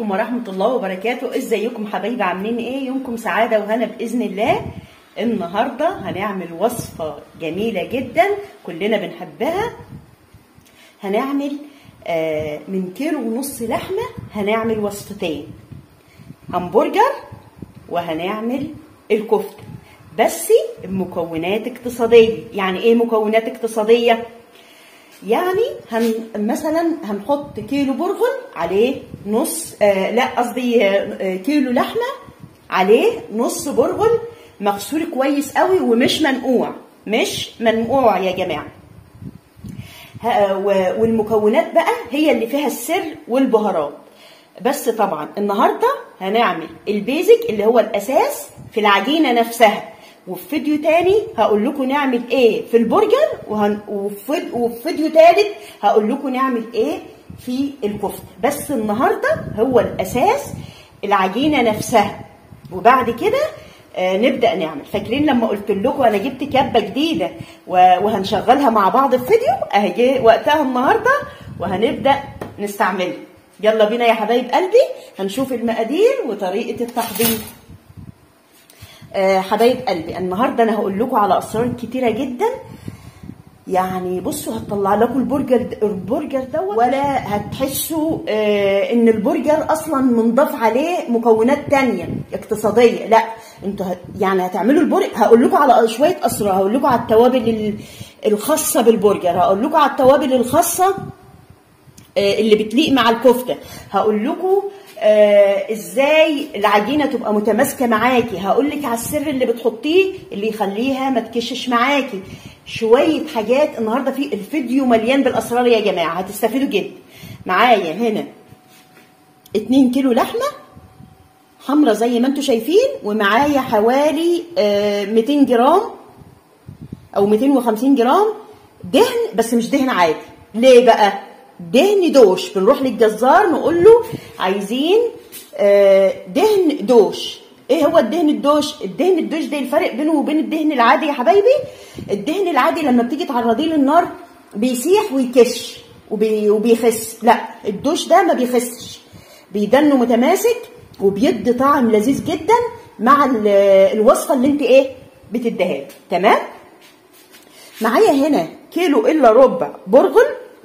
عليكم ورحمة الله وبركاته. ازيكم حبايبي؟ عاملين ايه؟ يومكم سعادة وهنا بإذن الله. النهاردة هنعمل وصفة جميلة جدا كلنا بنحبها. هنعمل من 1.5 كيلو لحمة هنعمل وصفتين، همبرجر وهنعمل الكفتة، بس بمكونات اقتصادية. يعني ايه مكونات اقتصادية؟ يعني مثلا هنحط كيلو برغل عليه نص كيلو لحمه عليه نص برغل مغسول كويس قوي ومش منقوع، مش منقوع يا جماعه. والمكونات بقى هي اللي فيها السر والبهارات. بس طبعا النهارده هنعمل البيزك اللي هو الاساس في العجينه نفسها، وفي فيديو تاني هقول لكم نعمل ايه في البرجر، وفي فيديو تالت هقول لكم نعمل ايه في الكفته. بس النهارده هو الاساس العجينه نفسها، وبعد كده نبدا نعمل. فاكرين لما قلت لكم انا جبت كبه جديده وهنشغلها مع بعض في فيديو؟ اهي وقتها النهارده وهنبدا نستعملها. يلا بينا يا حبايب قلبي، هنشوف المقادير وطريقه التحضير. حبايب قلبي، النهارده انا هقول لكم على اسرار كتيره جدا. يعني بصوا، هتطلع لكم البرجر دوت ولا هتحسوا ان البرجر اصلا منضاف عليه مكونات تانية اقتصاديه. لا، انتوا يعني هتعملوا البرجر. هقول لكم على شويه اسرار، هقول لكم على التوابل الخاصه بالبرجر، هقول لكم على التوابل الخاصه اللي بتليق مع الكفته، هقول لكم ازاي العجينه تبقى متماسكه معاكي، هقول لك على السر اللي بتحطيه اللي يخليها ما تكشش معاكي. شويه حاجات النهارده في الفيديو مليان بالاسرار يا جماعه، هتستفيدوا جدا. معايا هنا 2 كيلو لحمه حمرا زي ما انتم شايفين، ومعايا حوالي 200 جرام او 250 جرام دهن، بس مش دهن عادي. ليه بقى؟ دهن دوش. بنروح للجزار نقول له عايزين دهن دوش. ايه هو الدهن الدوش؟ الدهن الدوش ده الفرق بينه وبين الدهن العادي يا حبايبي. الدهن العادي لما بتيجي تعرضيه للنار بيسيح ويكش وبيخس. لا، الدوش ده ما بيخسش، بيدنه متماسك وبيدي طعم لذيذ جدا مع الوصفه اللي انت بتديها. تمام. معايا هنا 1.25 كيلو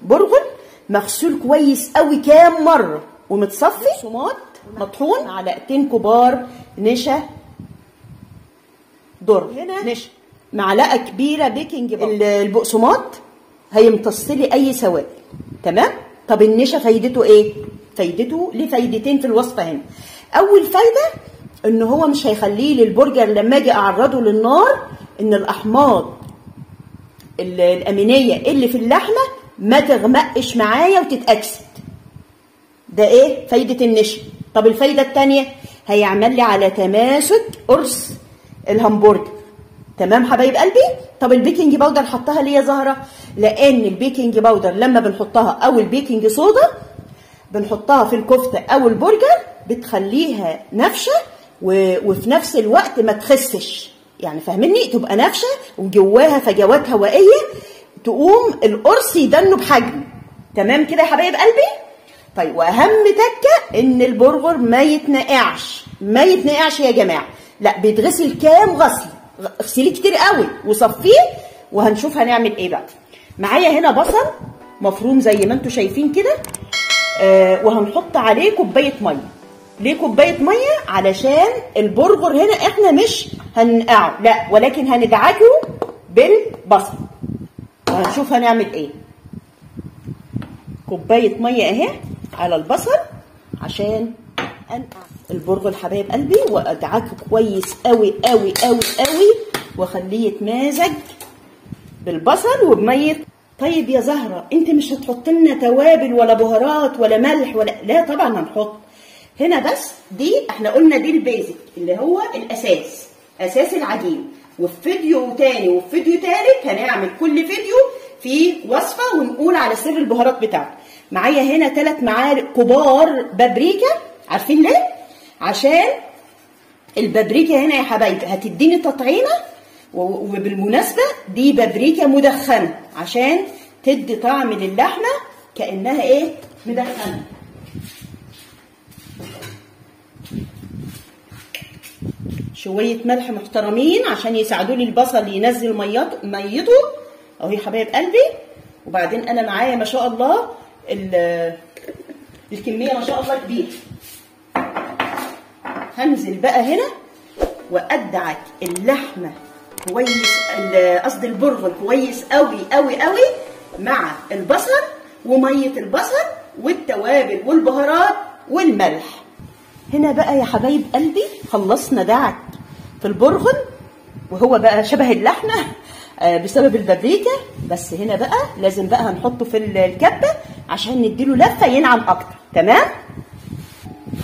برغل مغسول كويس قوي كام مره ومتصفي، بقسماط مطحون، معلقتين كبار نشا ذره، هنا نشا معلقه كبيره بيكنج باودر. البقسماط هيمتص لي اي سوائل. تمام. طب النشا فايدته ايه؟ فايدته ليه فايدتين في الوصفه هنا. اول فايده ان هو مش هيخليه للبرجر لما اجي اعرضه للنار ان الاحماض الامينيه اللي في اللحمه ما تغمقش معايا وتتأكسد. ده فايدة النشا. طب الفايدة التانية هيعمل لي على تماسك قرص الهمبرجر. تمام حبايب قلبي. طب البيكنج باودر حطها ليه يا زهرة؟ لان البيكنج باودر لما بنحطها او البيكنج صودا بنحطها في الكفتة او البرجر بتخليها نافشة وفي نفس الوقت ما تخسش. يعني فاهميني؟ تبقى نافشة وجواها فجوات هوائية تقوم القرص يدنه بحجم. تمام كده يا حبايب قلبي. طيب، واهم تكه ان البرجر ما يتنقعش يا جماعه. لا، بيتغسل كام غسل، اغسليه كتير قوي وصفيه، وهنشوف هنعمل ايه بقى. معايا هنا بصل مفروم زي ما انتم شايفين كده، وهنحط عليه كوبايه ميه. ليه كوبايه ميه؟ علشان البرجر هنا احنا مش هننقعه، لا، ولكن هندعكه بالبصل، وهنشوف هنعمل ايه. كوبايه ميه اهي على البصل عشان انقع البرغل حبايب قلبي، وادعكه كويس قوي قوي قوي قوي واخليه يتمازج بالبصل وبميه. طيب يا زهره، انت مش هتحط لنا توابل ولا بهارات ولا ملح ولا؟ لا طبعا هنحط هنا، بس دي احنا قلنا دي البيزك اللي هو الاساس، اساس العجين. وفي فيديو تاني وفي فيديو تالت هنعمل كل فيديو في وصفه ونقول على سر البهارات بتاعته. معايا هنا 3 معالق كبار بابريكا. عارفين ليه؟ عشان البابريكا هنا يا حبايبي هتديني تطعيمه، وبالمناسبه دي بابريكا مدخنه عشان تدي طعم للحمه كانها مدخنه. شويه ملح محترمين عشان يساعدوا لي البصل ينزل ميته اهو يا حبايب قلبي. وبعدين انا معايا ما شاء الله الكميه ما شاء الله كبيره. هنزل بقى هنا وادعك اللحمه كويس، قصدي البرغل كويس قوي قوي قوي مع البصل وميه البصل والتوابل والبهارات والملح. هنا بقى يا حبايب قلبي خلصنا دعك في البرغل وهو بقى شبه اللحمه بسبب البابريكا. بس هنا بقى لازم بقى هنحطه في الكبه عشان نديله لفه ينعم اكتر. تمام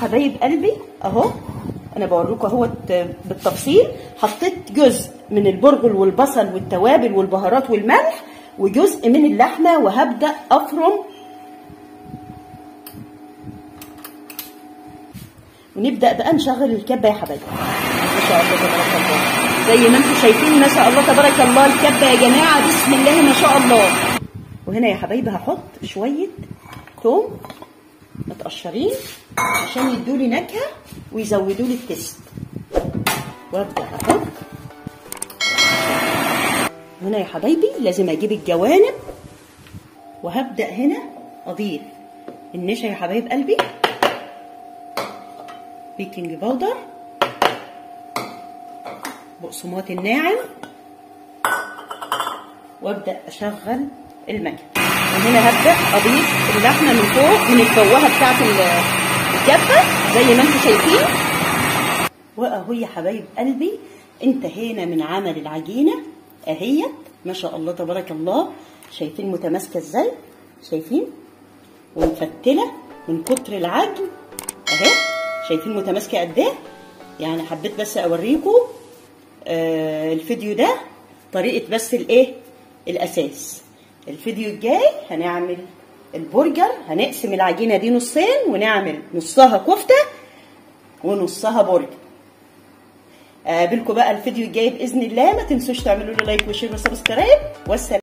حبايب قلبي اهو انا بوريكم اهوت بالتفصيل. حطيت جزء من البرغل والبصل والتوابل والبهارات والملح وجزء من اللحمه وهبدا افرم ونبدا بقى نشغل الكبه يا حبايبي. ما شاء الله تبارك الله زي ما انتم شايفين ما شاء الله تبارك الله الكبه يا جماعه بسم الله ما شاء الله. وهنا يا حبايبي هحط شويه ثوم متقشرين عشان يدوا لي نكهه ويزودوا لي التست. وابدا احط هنا يا حبايبي لازم اجيب الجوانب وهبدا هنا اضيف النشا يا حبايب قلبي، بيكنج باودر، بقسماط الناعم، وابدا اشغل المكنه. وهنا هبدا اضيف اللحمه من فوق من الفوهه بتاعت الكبه زي ما انتم شايفين. واهو يا حبايب قلبي انتهينا من عمل العجينه اهيت ما شاء الله تبارك الله. شايفين متماسكه ازاي؟ شايفين ومفتله من كتر العجن اهي. شايفين متماسكه قد ايه؟ يعني حبيت بس اوريكم الفيديو ده طريقه بس الايه الاساس. الفيديو الجاي هنعمل البرجر، هنقسم العجينه دي نصين ونعمل نصها كفته ونصها برجر. قابلكم بقى الفيديو الجاي باذن الله. ما تنسوش تعملوا لي لايك وشير وسبسكرايب والسلام.